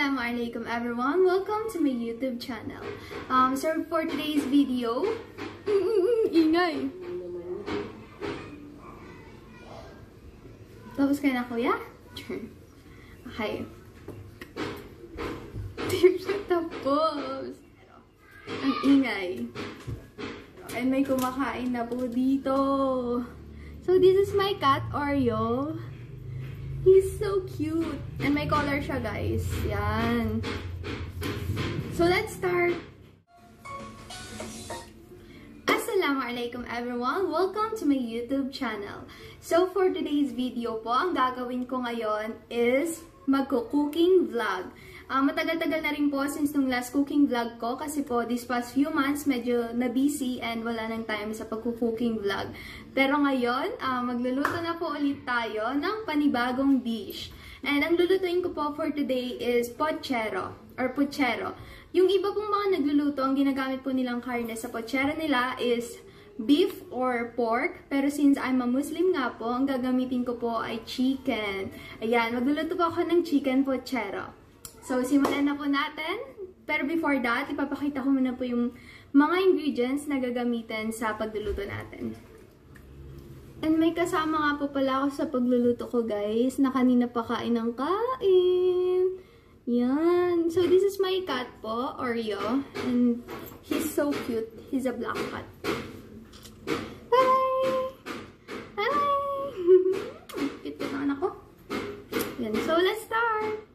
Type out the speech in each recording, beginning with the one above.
Assalamualaikum everyone, welcome to my YouTube channel. So for today's video, ingay. Tapos kayo na kuya? Okay. Tapos. Ang ingay. And may kumakain na po dito. So this is my cat, Oreo. He's so cute. And may color siya, guys. Yan. So, let's start. Assalamualaikum everyone. Welcome to my YouTube channel. So, for today's video po, ang gagawin ko ngayon is magko-cooking vlog. Matagal-tagal na rin po since nung last cooking vlog ko kasi po this past few months medyo na-busy and wala nang time sa pagko-cooking vlog. Pero ngayon, magluluto na po ulit tayo ng panibagong dish. And ang lulutuin ko po for today is pochero or puchero. Yung iba pong mga nagluluto, ang ginagamit po nilang karne sa pochero nila is beef or pork. Pero since I'm a Muslim nga po, ang gagamitin ko po ay chicken. Ayan, magluluto po ako ng chicken pochero. So, simulan na po natin. Pero before that, ipapakita ko muna po yung mga ingredients na gagamitin sa pagluluto natin. And may kasama nga po pala ako sa pagluluto ko, guys, na kanina pa kain ng kain. Yan. So, this is my cat po, Oreo. And he's so cute. He's a black cat. Hi! Hi! Cute naman ako. Yan. So, let's start!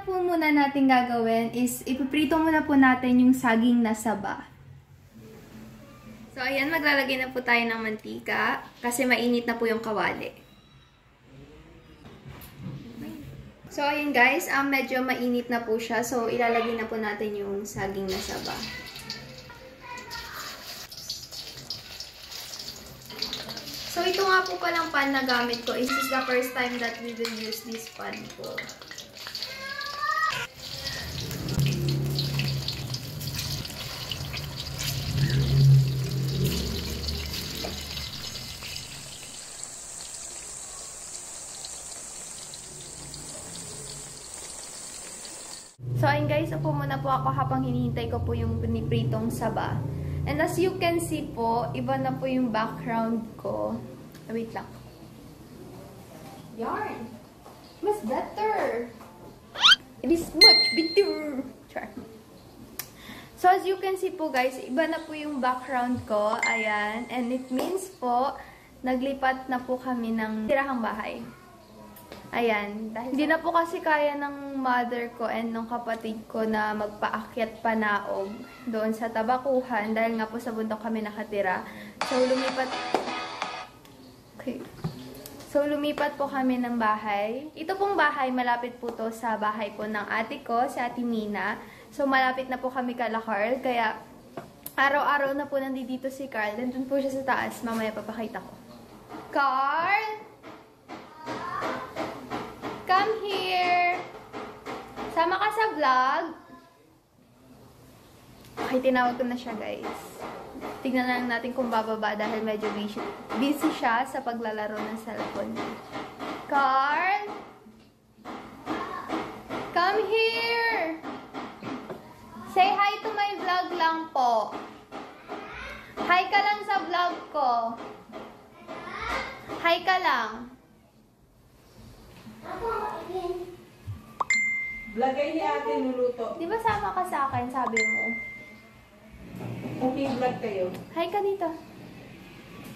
Po muna natin gagawin is ipiprito muna po natin yung saging na saba. So, ayan, maglalagay na po tayo ng mantika kasi mainit na po yung kawali. So, ayan guys, medyo mainit na po siya. So, ilalagay na po natin yung saging na saba. So, ito nga po palang pan na gamit ko. This is the first time that we will use this pan po. So, ayun guys, upo muna po ako habang hinihintay ko po yung pinipritong saba. And as you can see po, iba na po yung background ko. Wait lang. Yarn! Mas better! It is much better! Char. So, as you can see po guys, iba na po yung background ko. Ayan. And it means po, naglipat na po kami ng tirahang bahay. Ayan. Dahil hindi na po kasi kaya ng mother ko and ng kapatid ko na magpaakyat panaog doon sa Tabakuhan dahil nga po sa bundok kami nakatira. So, lumipat po kami ng bahay. Ito pong bahay, malapit po to sa bahay po ng ate ko, si Ate Mina. So, malapit na po kami kala Carl. Kaya, araw-araw na po nandito si Carl. Nandun po siya sa taas. Mamaya papakita ko. Carl! Come here! Sama ka sa vlog? Okay, tinawag ko na siya, guys. Tignan lang natin kung bababa dahil medyo busy siya sa paglalaro ng cellphone niya. Carl? Come here! Say hi to my vlog lang po. Hi ka lang sa vlog ko. Hi ka lang. Vlogay ni ate nuluto. Di ba sama ka sa akin, sabi mo? Okay, vlog kayo. Hi ka dito.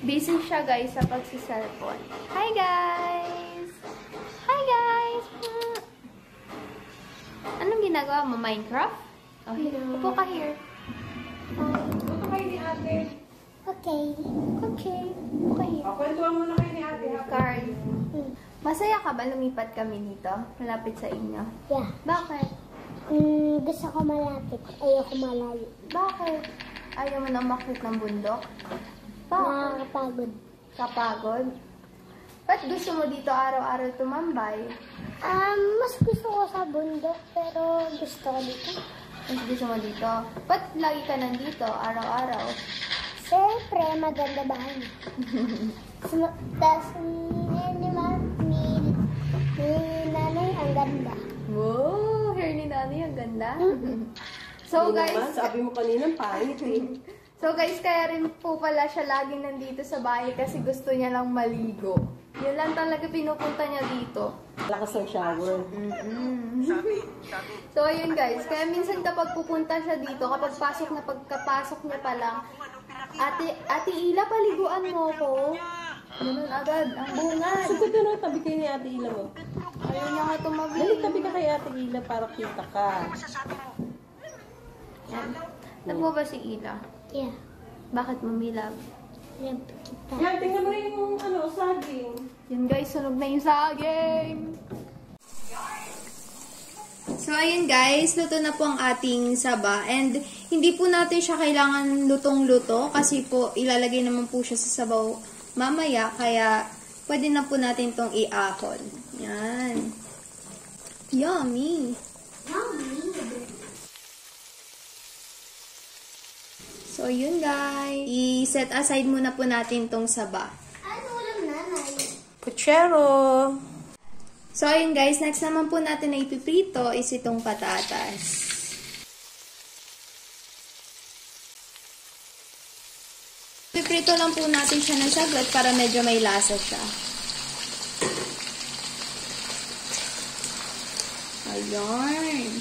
Busy siya guys sa pagsi-cellphone. Hi guys! Hi guys! Anong ginagawa mo? Minecraft? Oh, upo ka here. Upo kayo ni ate. Okay. Okay. Okay. O, kwentuhan mo na kayo ni ate. ha? Card. Masaya ka ba lumipat kami dito? Malapit sa inyo? Yeah. Bakit? Gusto ko malapit. Ayoko malayo. Bakit? Ayaw mo na makit ng bundok? Bakit? Nakakapagod. Kapagod? Ba't gusto mo dito araw-araw tumambay? Mas gusto ko sa bundok, pero gusto ko dito. Mas gusto mo dito? Ba't lagi ka nandito araw-araw? Siyempre, maganda bahay. Tapos, ni nanay, ang ganda. Wow! Hair ni Nanay, ang ganda. So Hindi guys, naman, sabi mo kanina, pangit eh. so guys, kaya rin po pala siya laging nandito sa bahay kasi gusto niya lang maligo. Yun lang talaga pinupunta niya dito. Lakas ng shower. So ayun guys, kaya minsan kapag pupunta siya dito, kapag pagkapasok niya pa lang, Ate Ila, paliguan mo ko. Ganun agad, ang bungad. Sagot na, tabi kayo ni ate Ila mo. Ayaw niya nga tumabi. Dali, tabi ka kay ate Ila para kita ka. Yan. Love mo ba si Ila? Yeah. Bakit mo milab? Love kita. Yan, tingnan mo yung saging. Yan guys, sunog na yung saging. So, ayun guys, luto na po ang ating saba. And, hindi po natin siya kailangan lutong-luto kasi po, ilalagay naman po siya sa sabaw mamaya. Kaya, pwede na po natin itong i-ahon. Yan. Yummy! So, yun guys. I-set aside muna po natin itong saba. Ano ulam nanay? Puchero! So, ayun guys, next naman po natin na ipiprito is itong patatas. Piprito lang po natin siya ng saglit para medyo may lasa siya. Ayun.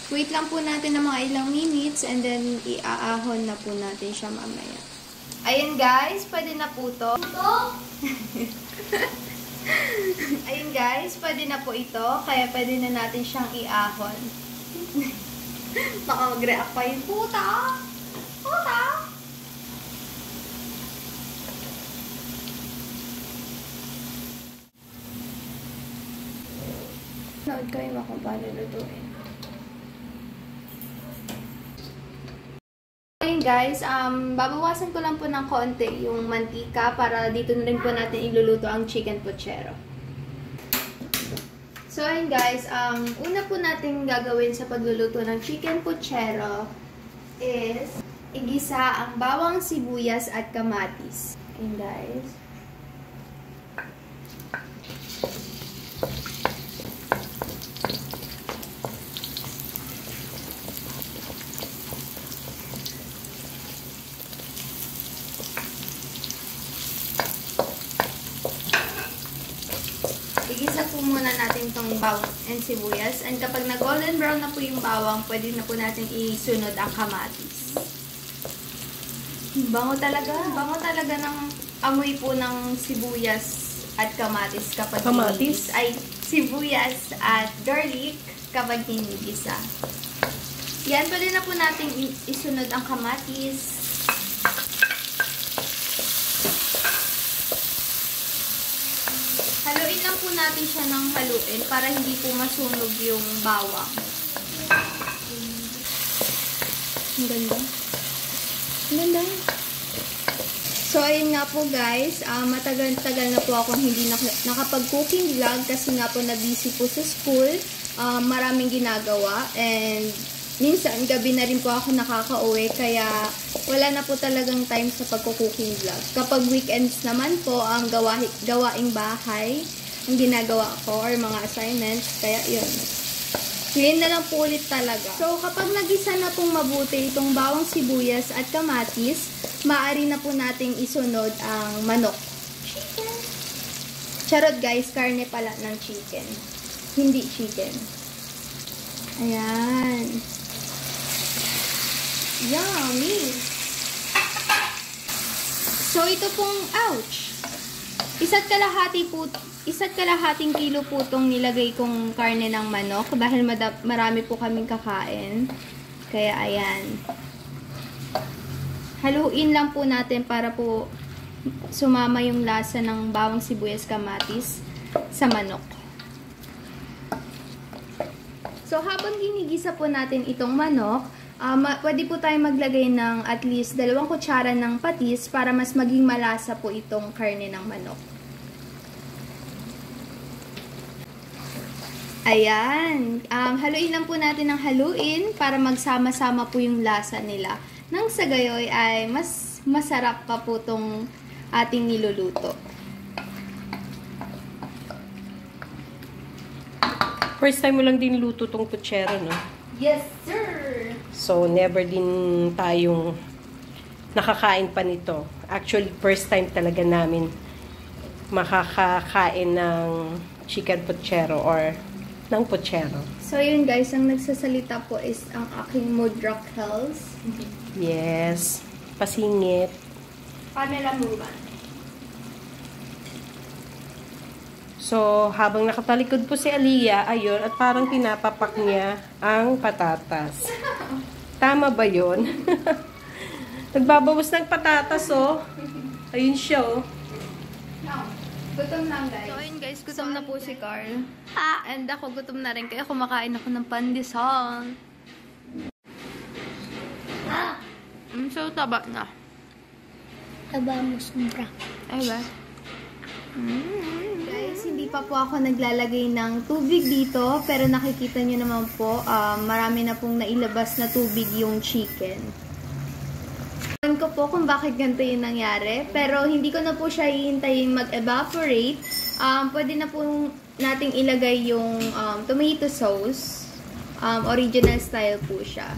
Wait lang po natin ng mga ilang minutes and then iaahon na po natin siya mamaya. Ayun guys, pwede na po to. Ayun guys, pwede na po ito. Kaya pwede na natin siyang iahon. Baka mag-react pa yun. Puta! Puta! Nood kayo mo kung paano lutuin. Ayun guys, babawasan ko lang po ng konti yung mantika para dito na rin po natin iluluto ang chicken puchero. So ayun guys, una po natin gagawin sa pagluluto ng chicken puchero is igisa ang bawang, sibuyas at kamatis. Ayun guys. Igisa po muna natin itong bawang and sibuyas. And kapag na-golden brown na po yung bawang, pwede na po natin isunod ang kamatis. Bango talaga. Bango talaga ng amoy po ng sibuyas at kamatis kapag Kamatis? ay sibuyas at garlic kapag hinigisa. Yan, pwede na po natin isunod ang kamatis. Haluin lang po natin siya ng haluin para hindi po masunog yung bawang. Ang ganda. Ang ganda. So, ayun nga po guys. Matagal-tagal na po akong hindi nakapag-cooking vlog kasi nga po na-busy po sa school. Maraming ginagawa. And minsan, gabi na rin po ako nakaka-uwi. Kaya wala na po talagang time sa pagko-cooking vlog. Kapag weekends naman po, ang gawaing bahay ang ginagawa ko or mga assignments. Kaya yun. Ngayon na lang po ulit talaga. So, kapag nagisa na pong mabuti itong bawang sibuyas at kamatis, maaari na po nating isunod ang manok. Chicken. Charot guys, karne pala ng chicken. Hindi chicken. Ayan. Yummy! So, ito pong, ouch! Isa't kalahating kilo po itong nilagay kong karne ng manok dahil marami po kaming kakain. Kaya, ayan. Haluin lang po natin para po sumama yung lasa ng bawang sibuyas kamatis sa manok. So, habang ginigisa po natin itong manok, pwede po tayo maglagay ng at least 2 kutsara ng patis para mas maging malasa po itong karne ng manok. Ayan. Haluin lang po natin ng haluin para magsama-sama po yung lasa nila. Nang sa gayoy ay mas masarap pa po itong ating niluluto. First time mo lang din luto tong puchero, no? Yes, sir! So, never din tayong nakakain pa nito. Actually, first time talaga namin makakakain ng chicken puchero or ng puchero. So, yun guys, ang nagsasalita po is ang aking Mudrakels. Yes. Pasingit. Pamela Muman. So, habang nakatalikod po si Aliyah, ayun, at parang pinapapak niya ang patatas. Tama ba yun? Nagbabawas ng patatas, oh. Ayun siya, oh. No. Gutom lang, guys. So, ayun guys, gutom na po si Carl. And ako gutom na rin, kaya kumakain ako ng pandesal. So, taba na. Taba mo sobra. Ay ba? Guys, hindi pa po ako naglalagay ng tubig dito, pero nakikita nyo naman po, marami na pong nailabas na tubig yung chicken. Alam ko po kung bakit ganito yung nangyari, pero hindi ko na po siya hihintayin mag-evaporate. Pwede na po nating ilagay yung tomato sauce. Original style po siya.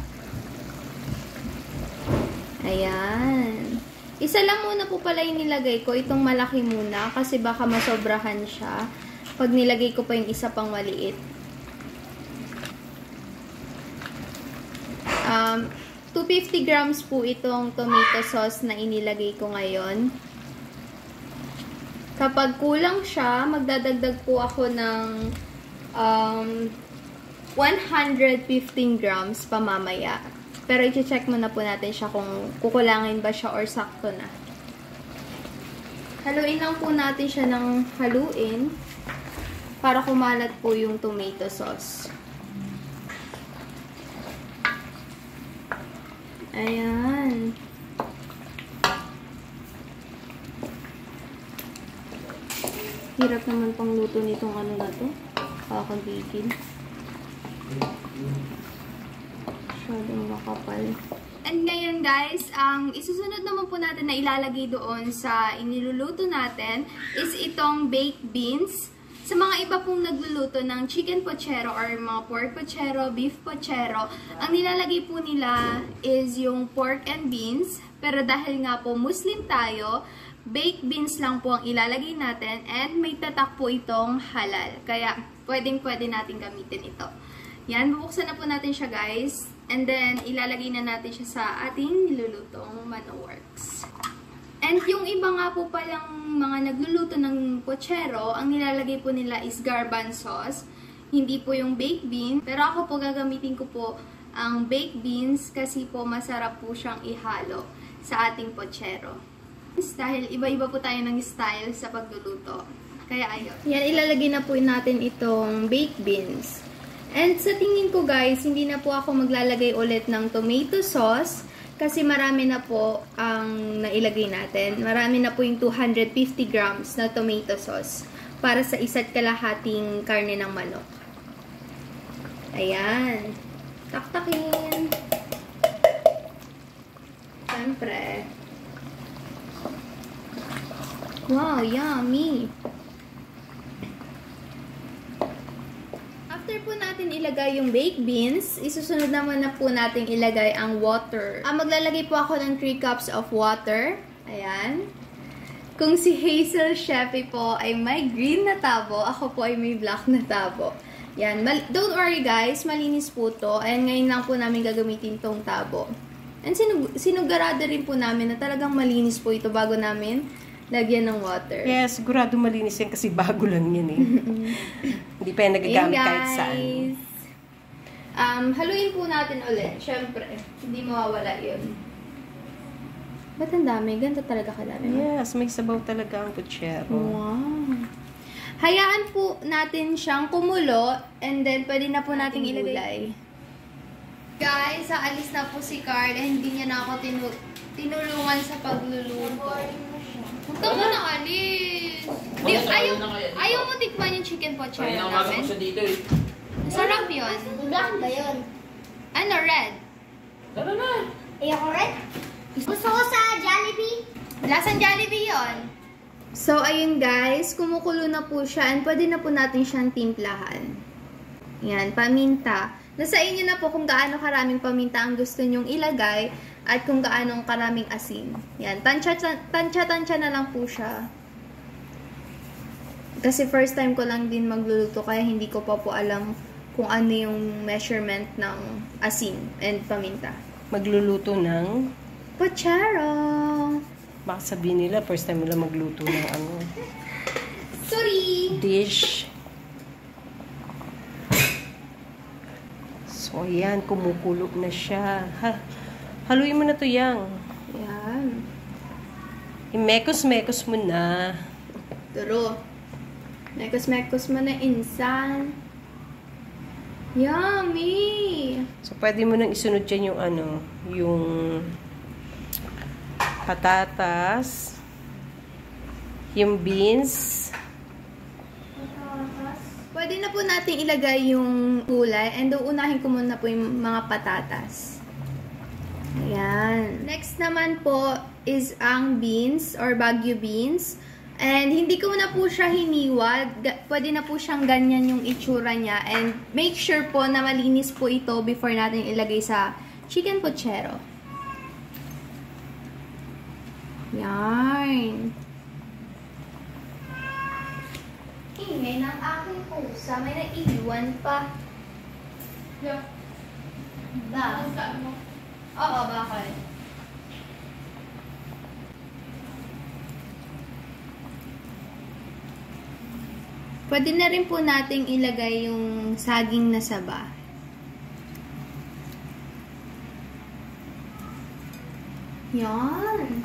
Ayan. Isa lang muna po pala yung nilagay ko. Itong malaki muna kasi baka masobrahan siya pag nilagay ko pa yung isa pang maliit. 250 grams po itong tomato sauce na inilagay ko ngayon. Kapag kulang siya, magdadagdag po ako ng 115 grams pamamaya. Pero i-check muna po natin siya kung kukulangin ba siya or sakto na. Haluin lang po natin siya ng haluin para kumalat po yung tomato sauce. Ayan. Hirap naman pang luto nitong ano na to. Kakagigil. Masyadong makapal. And ngayon guys, ang isusunod naman po natin na ilalagay doon sa iniluluto natin is itong baked beans. Sa mga iba pong nagluluto ng chicken pochero or mga pork pochero, beef pochero, ang nilalagay po nila is yung pork and beans. Pero dahil nga po Muslim tayo, baked beans lang po ang ilalagay natin and may tatak po itong halal. Kaya pwedeng-pwede natin gamitin ito. Yan, bubuksan na po natin siya guys. And then, ilalagay na natin siya sa ating nilulutong Manoworks. And yung iba nga po palang mga nagluluto ng pochero, ang nilalagay po nila is garban sauce. Hindi po yung baked beans. Pero ako po gagamitin ko po ang baked beans kasi po masarap po siyang ihalo sa ating pochero. Dahil iba-iba po tayo ng style sa pagluluto. Kaya ayun. Yan, ilalagay na po natin itong baked beans. And sa tingin ko guys, hindi na po ako maglalagay ulit ng tomato sauce kasi marami na po ang nailagay natin. Marami na po yung 250 grams na tomato sauce para sa isa't kalahating karne ng manok. Ayan. Taktakin. Siyempre. Wow, yummy! After po natin ilagay yung baked beans, isusunod naman na po natin ilagay ang water. Maglalagay po ako ng 3 cups of water. Ayan. Kung si Hazel Sheffy po ay may green na tabo, ako po ay may black na tabo. Yan. Don't worry guys, malinis po to. And ngayon lang po namin gagamitin tong tabo. And sinugarado rin po namin na talagang malinis po ito bago namin lagyan ng water. Yes, sigurado malinis yan kasi bago lang yan eh. Hindi pa yan nagagamit kahit saan. Haluin po natin ulit. Siyempre, hindi mawawala yun. Ba't ang dami? Ganito talaga kadami. Yes, may sabaw talaga ang puchero. Wow. Hayaan po natin siyang kumulo and then pwede na po nating ilagay. Guys, aalis na po si Carl and hindi niya na ako tinulungan sa pagluluto. Huwag ka muna alis. Ayaw mo tikman yung chicken pochero Kaya umaga ko namin? siya dito eh. Sarap yun. Black ba yun? Ano, red? Tara na. Ayoko rin. Gusto ko sa Jollibee. Lasang Jollibee yun. So, ayun guys, kumukulo na po siya and pwede na po natin siyang timplahan. Yan, paminta. Nasa inyo na po kung gaano karaming paminta ang gusto nyong ilagay at kung gaano karaming asin. Yan, tansya-tansya na lang po siya. Kasi first time ko lang din magluluto kaya hindi ko pa po alam kung ano yung measurement ng asin and paminta. Magluluto ng... Pochero! Baka sabihin nila, first time nila magluto ng Sorry! dish. So, ayan, kumukulo na siya. Haluin mo na to, Yang. Yan. Imekos-mekos mo na. Turo. Mekos-mekos mo na insan. Yummy! So, pwede mo nang isunod dyan yung yung patatas, yung beans. Pwede na po natin ilagay yung gulay and uunahin ko muna po yung mga patatas. Ayan. Next naman po is ang beans or Baguio beans. And hindi ko na po siya hiniwa. Pwede na po siyang ganyan yung itsura niya. And make sure po na malinis po ito before natin ilagay sa chicken pochero. Yan. Ingay ng aking pusa. May naiiwan pa. Yeah. Bakit? Oo, bakit? Pwede na rin po nating ilagay yung saging na saba. Yan.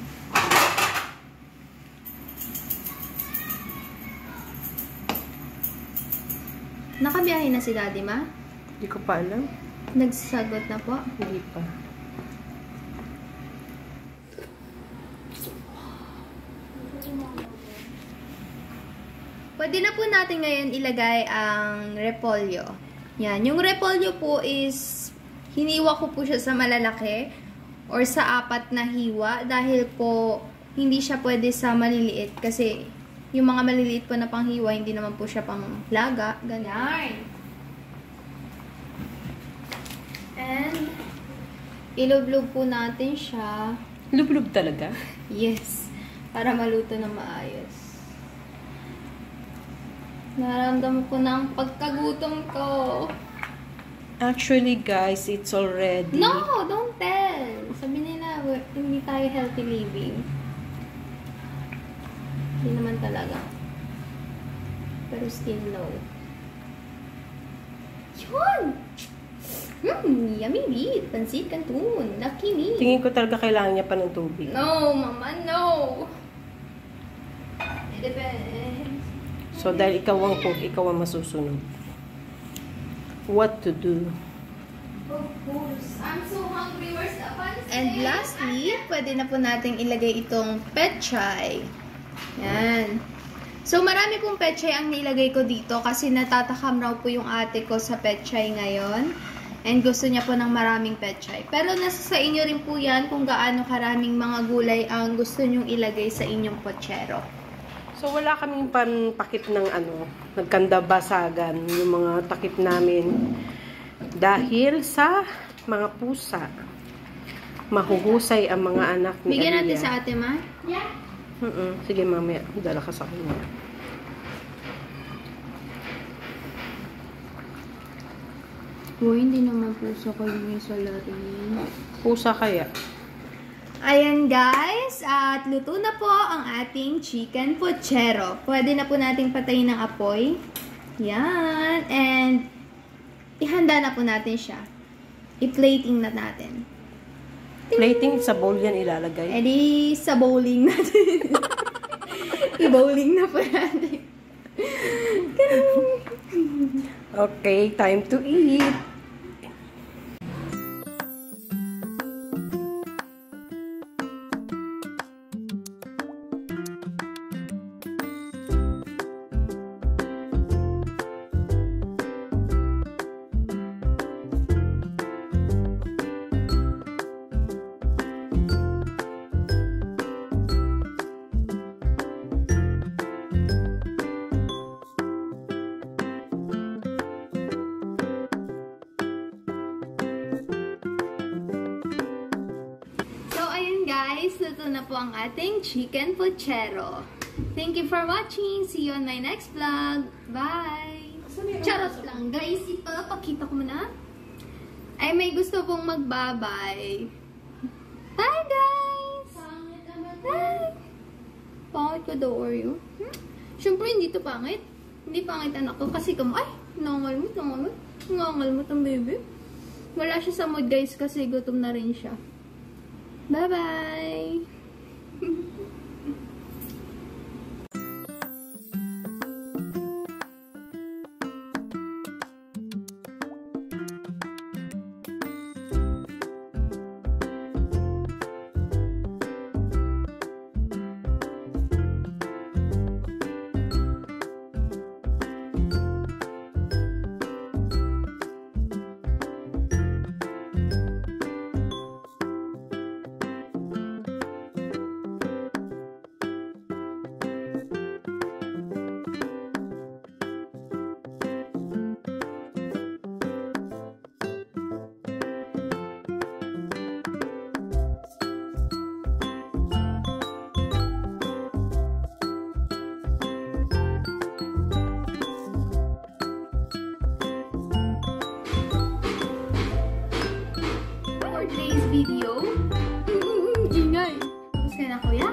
Nakabiyahe na si Daddy, Ma? Hindi ko pa alam. Nagsasagot na po? Hindi pa. Pwede na po natin ngayon ilagay ang repolyo. Yan. Yung repolyo po is, hiniwa ko po siya sa malalaki or sa 4 na hiwa dahil po hindi siya pwede sa maliliit kasi yung mga maliliit po na panghiwa, hindi naman po siya pang laga. Ganyan. And, ilublob po natin siya. Lublub talaga? Yes. Para maluto na maayos. Naramdaman ko na ang pagkagutom ko. Actually, guys, it's already... No! Don't tell! Sabi nila, hindi tayo healthy living. Hindi naman talaga. Pero still no. Yun! Yummy meat. Pansit Canton. Lucky me. Tingin ko talaga kailangan niya pa ng tubig. No, Mama, no! It depends. So, dahil ikaw ang cook, ikaw ang masusunod. What to do? Of course. I'm so hungry. Where's the pansit? And lastly, pwede na po nating ilagay itong pechay. Yan. So, marami pong pechay ang nilagay ko dito kasi natatakam raw po yung ate ko sa pechay ngayon. And gusto niya po ng maraming pechay. Pero nasa sa inyo rin po yan kung gaano karaming mga gulay ang gusto nyong ilagay sa inyong pochero. So, wala kaming pantakip ng nagkandabasagan yung mga takip namin dahil sa mga pusa. Mahuhusay ang mga anak ni Bigyan natin Aliyah. sa ate, Ma? Yeah. Sige, mamaya. Dala ka sa kanya. Uy, hindi naman puso ko yung salarin. Pusa kaya? Ayan guys, at luto na po ang ating chicken pochero. Pwede na po nating patayin ng apoy. Yan. And ihanda na po natin siya. I-plating na natin. Plating sa bowl yan ilalagay. Eh di, sa bowling natin. I-bowling na po natin. Okay, time to eat. Guys, luto na po ang ating chicken puchero. Thank you for watching. See you on my next vlog. Bye! Charot lang, guys. Pakita ko muna. Ay, may gusto pong magbabay. Bye, guys! Bye! Pangit ko daw, Oreo. Siyempre, hindi to pangit. Hindi pangit anak ko. Kasi ay, nangalmot ang baby. Wala siya sa mood, guys, kasi gutom na rin siya. Bye-bye! Today's video. Ingay. Tapos ka na, kuya?